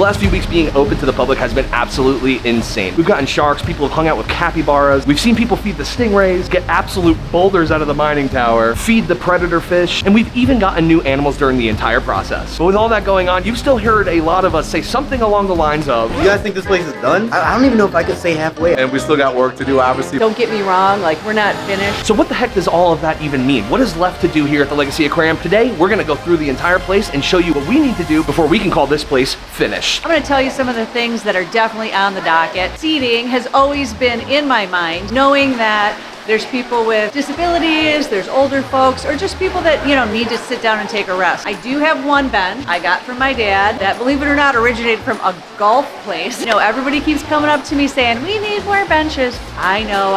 The last few weeks being open to the public has been absolutely insane. We've gotten sharks, people have hung out with capybaras, we've seen people feed the stingrays, get absolute boulders out of the mining tower, feed the predator fish, and we've even gotten new animals during the entire process. But with all that going on, you've still heard a lot of us say something along the lines of, you guys think this place is done? I don't even know if I could say halfway. And we still got work to do, obviously. Don't get me wrong, like, we're not finished. so what the heck does all of that even mean? What is left to do here at the Legacy Aquarium? Today, we're gonna go through the entire place and show you what we need to do before we can call this place finished. I'm gonna tell you some of the things that are definitely on the docket. Seating has always been in my mind, knowing that there's people with disabilities, there's older folks, or just people that, you know, need to sit down and take a rest. I do have one bench I got from my dad that, believe it or not, originated from a golf place. You know, everybody keeps coming up to me saying, we need more benches. I know.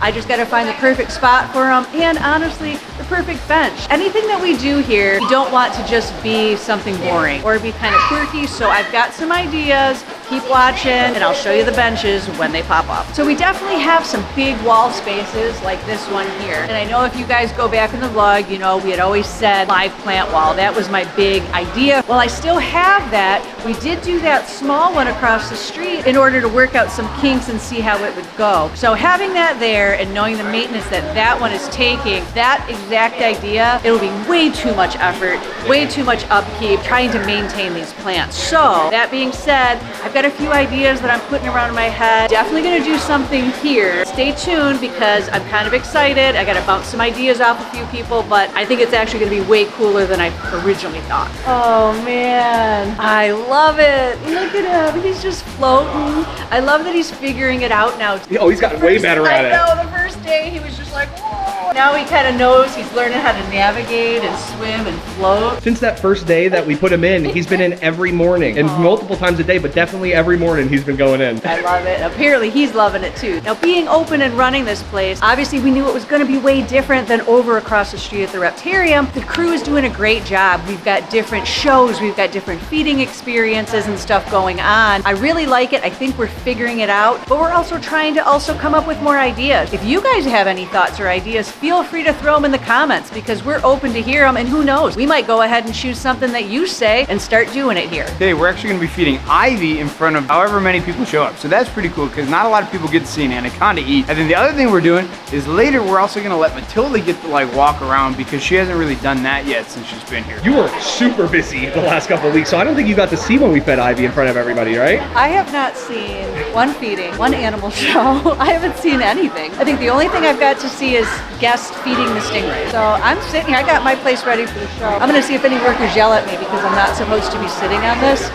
I just gotta find the perfect spot for them, and honestly, the perfect bench. Anything that we do here, we don't want to just be something boring or be kind of quirky, so I've got some ideas. Keep watching, and I'll show you the benches when they pop up. So we definitely have some big wall spaces like this one here. And I know if you guys go back in the vlog, you know, we had always said live plant wall. That was my big idea. Well, I still have that. We did do that small one across the street in order to work out some kinks and see how it would go. So having that there and knowing the maintenance that that one is taking, that exact idea, it'll be way too much effort, way too much upkeep, trying to maintain these plants. So that being said, I've got a few ideas that I'm putting around in my head. Definitely gonna do something here. Stay tuned because I'm kind of excited. I gotta bounce some ideas off a few people, but I think it's actually gonna be way cooler than I originally thought. Oh man, I love it. Look at him, he's just floating. I love that he's figuring it out now. Oh, he's gotten way better at it. I know, the first day he was just like, whoa. Now he kind of knows, he's learning how to navigate and swim and float. Since that first day that we put him in, he's been in every morning and multiple times a day, but definitely every morning he's been going in. I love it. Apparently he's loving it too. Now, being open and running this place, obviously we knew it was going to be way different than over across the street at the Reptarium. The crew is doing a great job. We've got different shows, we've got different feeding experiences and stuff going on. I really like it. I think we're figuring it out, but we're also trying to also come up with more ideas. If you guys have any thoughts or ideas, feel free to throw them in the comments because we're open to hear them, and who knows, we might go ahead and choose something that you say and start doing it here. Today we're actually going to be feeding Ivy in front of however many people show up. So that's pretty cool because not a lot of people get to see an anaconda eat. And then the other thing we're doing is later we're also going to let Matilda get to like walk around because she hasn't really done that yet since she's been here. You were super busy the last couple of weeks, so I don't think you got to see when we fed Ivy in front of everybody, right? I have not seen one feeding, one animal show. I haven't seen anything. I think the only thing I've got to see is guests feeding the stingray. So I'm sitting here, I got my place ready for the show. I'm gonna see if any workers yell at me because I'm not supposed to be sitting on this.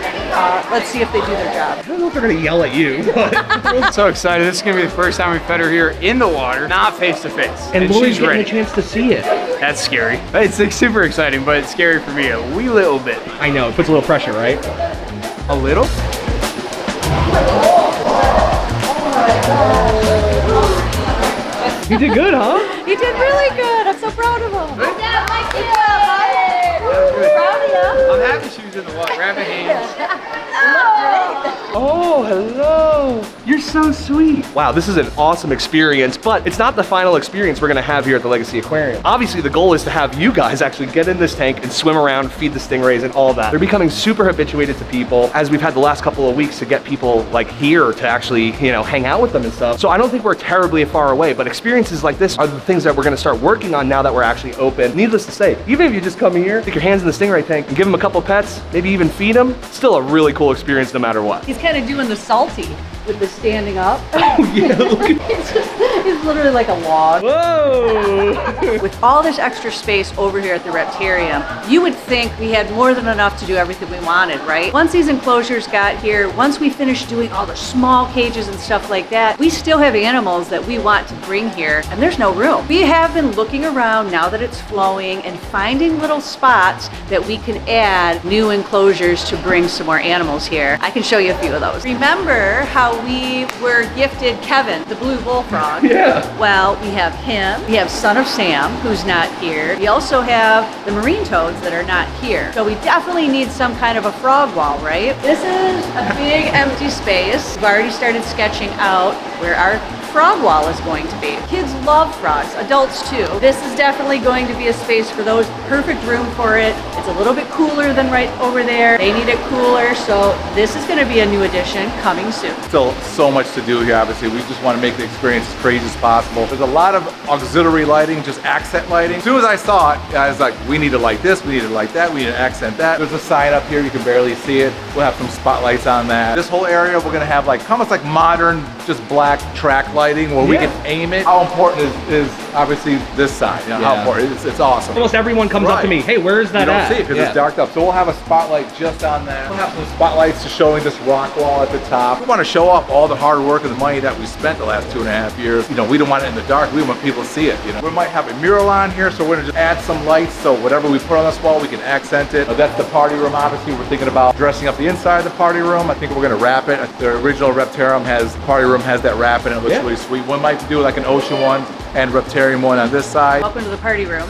Let's see if they do their job. I don't know if they're gonna yell at you, but I'm so excited. This is going to be the first time we fed her here in the water, not face to face. and Lori's she's getting ready. a chance to see it. That's scary. It's like super exciting, but it's scary for me a wee little bit. I know, it puts a little pressure, right? A little? You did good, huh? He did really good. I'm so proud of him. Good? Proud of you. I'm happy she was in the water. Grab a hand. Oh, hello. You're so sweet. Wow, this is an awesome experience, but it's not the final experience we're gonna have here at the Legacy Aquarium. Obviously, the goal is to have you guys actually get in this tank and swim around, feed the stingrays and all that. They're becoming super habituated to people as we've had the last couple of weeks to get people like here to actually, you know, hang out with them and stuff. So I don't think we're terribly far away, but experiences like this are the things that we're gonna start working on now that we're actually open. Needless to say, even if you just come here, stick your hands in the stingray tank and give them a couple pets, maybe even feed them, still a really cool experience no matter what. He's kind of doing the salty with the standing up. Oh yeah, look at He's literally like a log. Whoa! With all this extra space over here at the Reptarium, you would think we had more than enough to do everything we wanted, right? Once these enclosures got here, once we finished doing all the small cages and stuff like that, we still have animals that we want to bring here, and there's no room. We have been looking around now that it's flowing and finding little spots that we can add new enclosures to bring some more animals here. I can show you a few of those. Remember how we were gifted Kevin, the blue bullfrog? Yeah. Well, we have him, we have Son of Sam, who's not here. We also have the marine toads that are not here. So we definitely need some kind of a frog wall, right? This is a big empty space. We've already started sketching out where our frog wall is going to be. Kids love frogs, adults too. This is definitely going to be a space for those. Perfect room for it. It's a little bit cooler than right over there. They need it cooler, so this is going to be a new addition coming soon. Still so much to do here, obviously. We just want to make the experience as crazy as possible. There's a lot of auxiliary lighting, just accent lighting. As soon as I saw it, I was like, we need to light this, we need to light that, we need to accent that. There's a sign up here, you can barely see it. We'll have some spotlights on that. This whole area, we're gonna have like almost like modern, just black track lighting where we can aim it. How important is obviously this side, you know, how important, it's awesome. Almost everyone comes up to me, hey, where's that You don't at? see it because it's darked up. So we'll have a spotlight just on that. We'll have some spotlights to showing this rock wall at the top. We want to show off all the hard work and the money that we spent the last 2.5 years. You know, we don't want it in the dark. We want people to see it, you know. We might have a mural on here, so we're gonna just add some lights so whatever we put on this wall, we can accent it. That's the party room, obviously. We're thinking about dressing up the inside of the party room. I think we're gonna wrap it. The original Reptarium party room has that wrap and it looks really sweet. We might do like an ocean one and Reptarium one on this side. Welcome to the party room.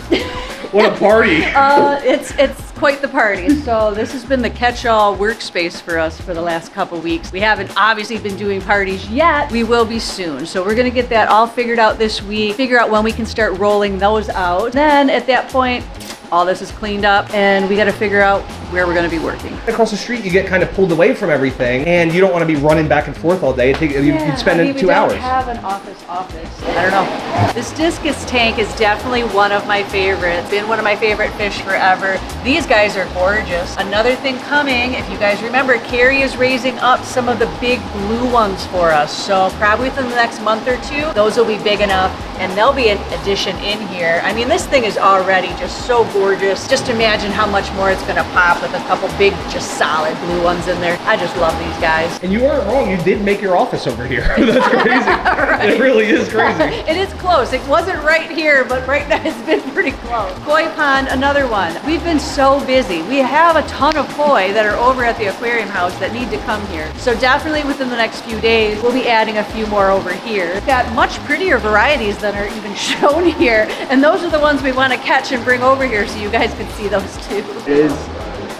What a party. It's quite the party. So this has been the catch-all workspace for us for the last couple weeks. We haven't obviously been doing parties yet. We will be soon. So we're gonna get that all figured out this week, figure out when we can start rolling those out. Then at that point, all this is cleaned up and we gotta figure out where we're gonna be working. Across the street, you get kind of pulled away from everything, and you don't want to be running back and forth all day. You'd spend 2 hours. We don't have an office. I don't know. This discus tank is definitely one of my favorites. Been one of my favorite fish forever. These guys are gorgeous. Another thing coming, if you guys remember, Carrie is raising up some of the big blue ones for us. So probably within the next month or two, those will be big enough, and they'll be an addition in here. I mean, this thing is already just so gorgeous. Just imagine how much more it's gonna pop with a couple big, just solid blue ones in there. I just love these guys. And you weren't wrong, you did make your office over here. That's crazy. Right. It really is crazy. It is close. It wasn't right here, but right now it's been pretty close. Koi pond, another one. We've been so busy. We have a ton of koi that are over at the aquarium house that need to come here. So definitely within the next few days, we'll be adding a few more over here. We've got much prettier varieties than are even shown here. And those are the ones we want to catch and bring over here so you guys can see those too.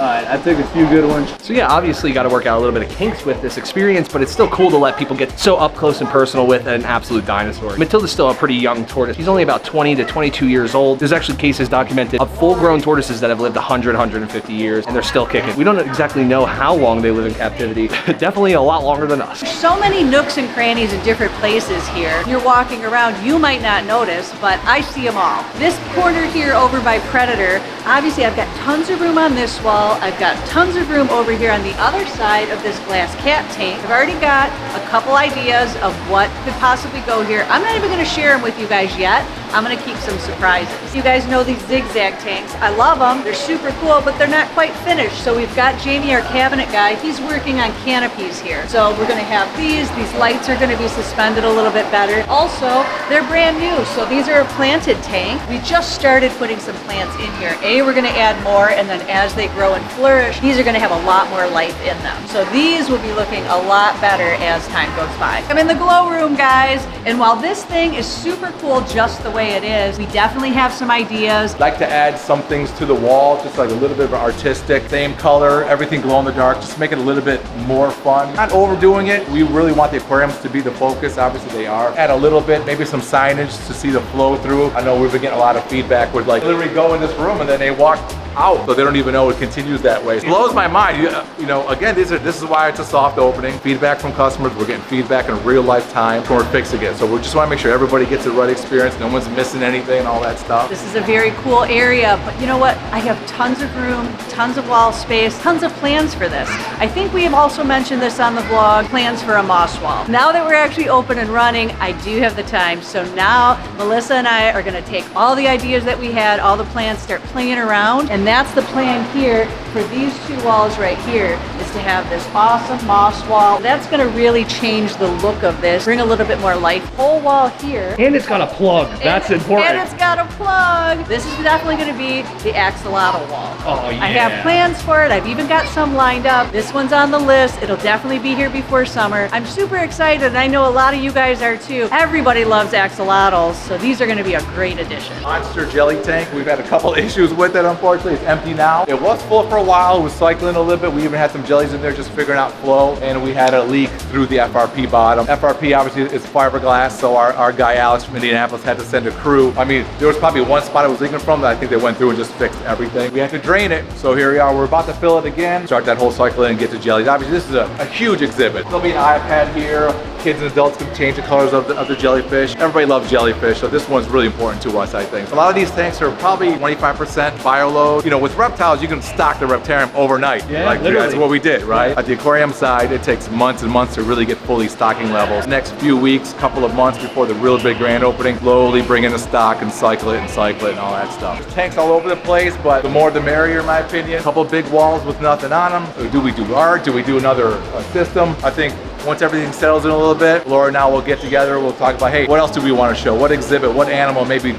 I took a few good ones. So yeah, obviously you got to work out a little bit of kinks with this experience, but it's still cool to let people get so up close and personal with an absolute dinosaur. Matilda's still a pretty young tortoise. He's only about 20 to 22 years old. There's actually cases documented of full-grown tortoises that have lived 100, 150 years, and they're still kicking. We don't exactly know how long they live in captivity. Definitely a lot longer than us. So many nooks and crannies in different places here. You're walking around, you might not notice, but I see them all. This corner here over by Predator, obviously I've got tons of room on this wall. I've got tons of room over here on the other side of this glass cat tank. I've already got a couple ideas of what could possibly go here. I'm not even gonna share them with you guys yet. I'm gonna keep some surprises. You guys know these zigzag tanks. I love them. They're super cool, but they're not quite finished. So we've got Jamie, our cabinet guy. He's working on canopies here. So we're gonna have these. These lights are gonna be suspended a little bit better. Also, they're brand new. So these are a planted tank. We just started putting some plants in here. We're gonna add more, and then as they grow and flourish, these are gonna have a lot more life in them. So these will be looking a lot better as time goes by. I'm in the glow room, guys. And while this thing is super cool just the way it is, we definitely have some ideas. Like to add some things to the wall, just like a little bit of artistic, same color, everything glow in the dark, just make it a little bit more fun. Not overdoing it. We really want the aquariums to be the focus. Obviously they are. Add a little bit, maybe some signage to see the flow through. I know we've been getting a lot of feedback with like literally go in this room and then they walk out, so they don't even know it continues that way. It blows my mind. You know, again, this is why it's a soft opening. Feedback from customers. We're getting feedback in real life time, so we're fixing it. So we just want to make sure everybody gets the right experience. No one's missing anything and all that stuff. This is a very cool area, but you know what? I have tons of room, tons of wall space, tons of plans for this. I think we have also mentioned this on the vlog, plans for a moss wall. Now that we're actually open and running, I do have the time. So now Melissa and I are gonna take all the ideas that we had, all the plans, start playing around, and that's the plan here for these two walls right here, is to have this awesome moss wall. That's gonna really change the look of this, bring a little bit more life. Whole wall here. And it's got a plug. That's important. And it's got a plug. This is definitely gonna be the axolotl wall. Oh yeah. I have plans for it. I've even got some lined up. This one's on the list. It'll definitely be here before summer. I'm super excited, and I know a lot of you guys are too. Everybody loves axolotls, so these are gonna be a great addition. Monster jelly tank. We've had a couple issues with it, unfortunately. It's empty now. It was full for a while. It was cycling a little bit. We even had some jelly jellies in there, just figuring out flow, and we had a leak through the FRP bottom. FRP obviously is fiberglass, so our guy Alex from Indianapolis had to send a crew. I mean, there was probably one spot it was leaking from that I think they went through and just fixed everything. We had to drain it, so here we are. We're about to fill it again, start that whole cycle and get to jellies. Obviously, this is a huge exhibit. There'll be an iPad here. Kids and adults can change the colors of the jellyfish. Everybody loves jellyfish, so this one's really important to us, I think. A lot of these tanks are probably 25% bio load. You know, with reptiles, you can stock the reptarium overnight. Yeah, like literally. that's what we did, right? At the aquarium side, it takes months and months to really get fully stocking levels. Next few weeks, couple of months before the real big grand opening, slowly bring in the stock and cycle it and all that stuff. There's tanks all over the place, but the more the merrier, in my opinion. A couple of big walls with nothing on them. So do we do art? Do we do another system? I think once everything settles in a little bit, Laura and I will get together. We'll talk about, hey, what else do we want to show? What exhibit? What animal maybe we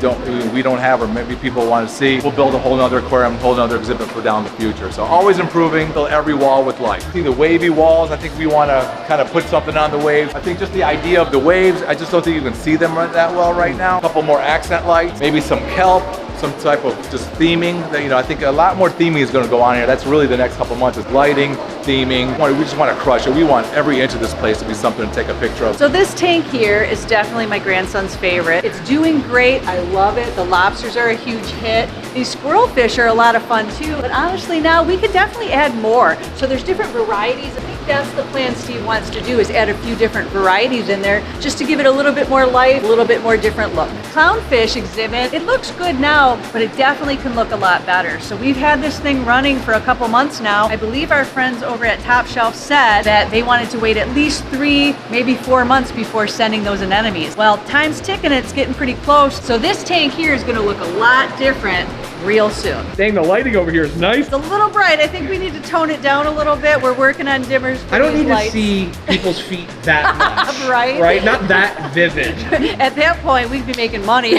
don't have, or maybe people want to see? We'll build a whole nother aquarium, whole nother exhibit for down the future. So always improving, fill every wall with life. See the wavy walls. I think we want to kind of put something on the waves. I think just the idea of the waves, I just don't think you can see them that well right now. A couple more accent lights, maybe some kelp, some type of just theming. That, you know, I think a lot more theming is going to go on here. That's really the next couple months is lighting, theming. We just want to crush it. We want every inch of this place to be something to take a picture of. So this tank here is definitely my grandson's favorite. It's doing great. I love it. The lobsters are a huge hit. These squirrelfish are a lot of fun too. But honestly now we could definitely add more. So there's different varieties. I think that's the plan Steve wants to do, is add a few different varieties in there just to give it a little bit more life, a little bit more different look. Clownfish exhibit, it looks good now, but it definitely can look a lot better. So we've had this thing running for a couple months now. I believe our friends over at Top Shelf said that they wanted to wait at least 3, maybe 4 months before sending those anemones. Well, time's ticking, it's getting pretty close. So this tank here is gonna look a lot different real soon. Dang, the lighting over here is nice. It's a little bright. I think we need to tone it down a little bit. We're working on dimmers for I don't these need lights. to see people's feet that much. Right? Right? Not that vivid. At that point, we'd be making money.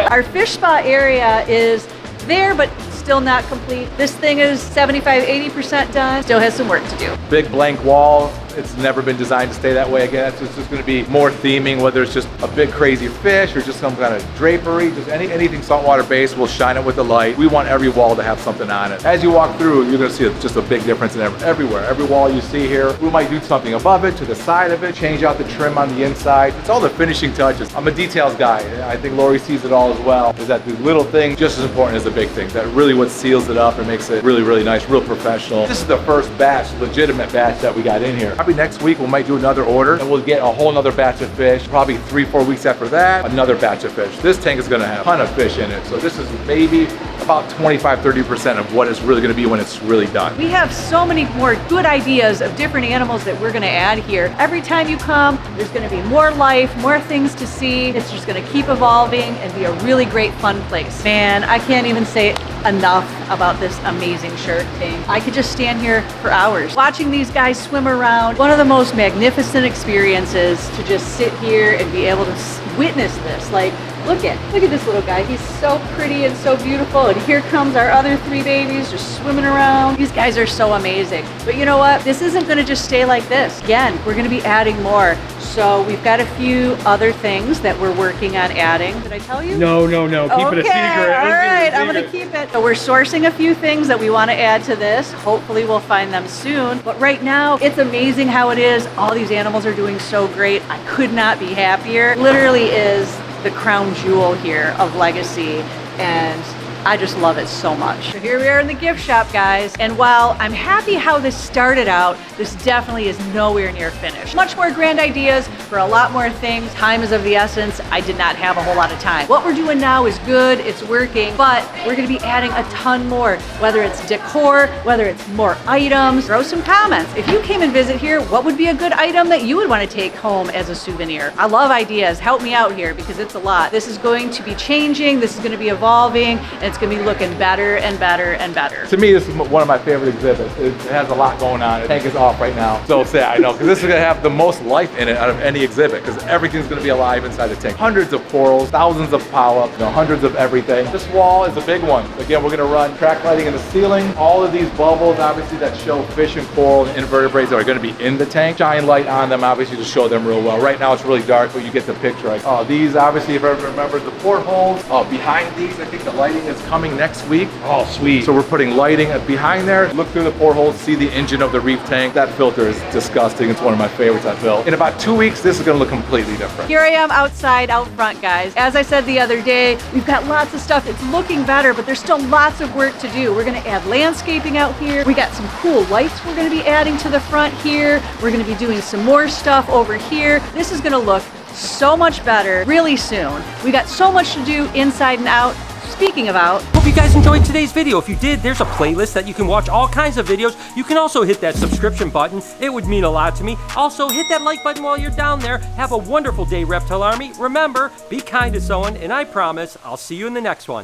Our fish spa area is there, but still not complete. This thing is 75–80% done. Still has some work to do. Big blank wall. It's never been designed to stay that way again. It's just going to be more theming, whether it's just a big crazy fish or just some kind of drapery, just anything saltwater based. We'll shine it with the light. We want every wall to have something on it. As you walk through, you're going to see just a big difference in everywhere. Every wall you see here, we might do something above it, to the side of it, change out the trim on the inside. It's all the finishing touches. I'm a details guy. I think Lori sees it all as well, is that the little thing just as important as the big thing. That really what seals it up and makes it really, really nice, real professional. This is the first batch, legitimate batch that we got in here. Probably next week we might do another order and we'll get a whole nother batch of fish. Probably 3–4 weeks after that, another batch of fish. This tank is gonna have a ton of fish in it. So this is maybe about 25–30% of what it's really gonna be when it's really done. We have so many more good ideas of different animals that we're gonna add here. Every time you come, there's gonna be more life, more things to see. It's just gonna keep evolving and be a really great fun place. Man, I can't even say enough about this amazing shark tank. I could just stand here for hours watching these guys swim around. One of the most magnificent experiences to just sit here and be able to witness this. Like, look at this little guy. He's so pretty and so beautiful. And here comes our other 3 babies just swimming around. These guys are so amazing. But you know what? This isn't gonna just stay like this. Again, we're gonna be adding more. So we've got a few other things that we're working on adding. Did I tell you? No. Keep it a secret. All right, I'm gonna keep it. So we're sourcing a few things that we wanna add to this. Hopefully we'll find them soon. But right now, it's amazing how it is. All these animals are doing so great. I could not be happier. Literally is the crown jewel here of Legacy, and I just love it so much. So here we are in the gift shop, guys. And while I'm happy how this started out, this definitely is nowhere near finished. Much more grand ideas for a lot more things. Time is of the essence. I did not have a whole lot of time. What we're doing now is good, it's working, but we're gonna be adding a ton more, whether it's decor, whether it's more items. Throw some comments. If you came and visit here, what would be a good item that you would want to take home as a souvenir? I love ideas. Help me out here because it's a lot. This is going to be changing, this is gonna be evolving, and it's gonna be looking better and better and better. To me, this is one of my favorite exhibits. It has a lot going on. The tank is off right now. So sad, I know, because this is gonna have the most life in it out of any exhibit, because everything's gonna be alive inside the tank. Hundreds of corals, thousands of polyps, hundrds of everything. This wall is a big one. Again, we're gonna run track lighting in the ceiling. All of these bubbles, obviously, that show fish and coral and invertebrates that are gonna be in the tank. Shine light on them, obviously, to show them real well. Right now, it's really dark, but you get the picture. These, obviously, if everyone remembers the portholes. Behind these, I think the lighting is coming next week. Oh, sweet. So we're putting lighting behind there. Look through the portholes, see the engine of the reef tank. That filter is disgusting. It's one of my favorites I've built. In about 2 weeks, this is gonna look completely different. Here I am outside, out front, guys. As I said the other day, we've got lots of stuff. It's looking better, but there's still lots of work to do. We're gonna add landscaping out here. We got some cool lights we're gonna be adding to the front here. We're gonna be doing some more stuff over here. This is gonna look so much better really soon. We got so much to do inside and out. Speaking of out, Hope you guys enjoyed today's video. If you did, there's a playlist that you can watch all kinds of videos. You can also hit that subscription button. It would mean a lot to me. Also, hit that like button while you're down there. Have a wonderful day, Reptile Army. Remember, be kind to someone, and I promise I'll see you in the next one.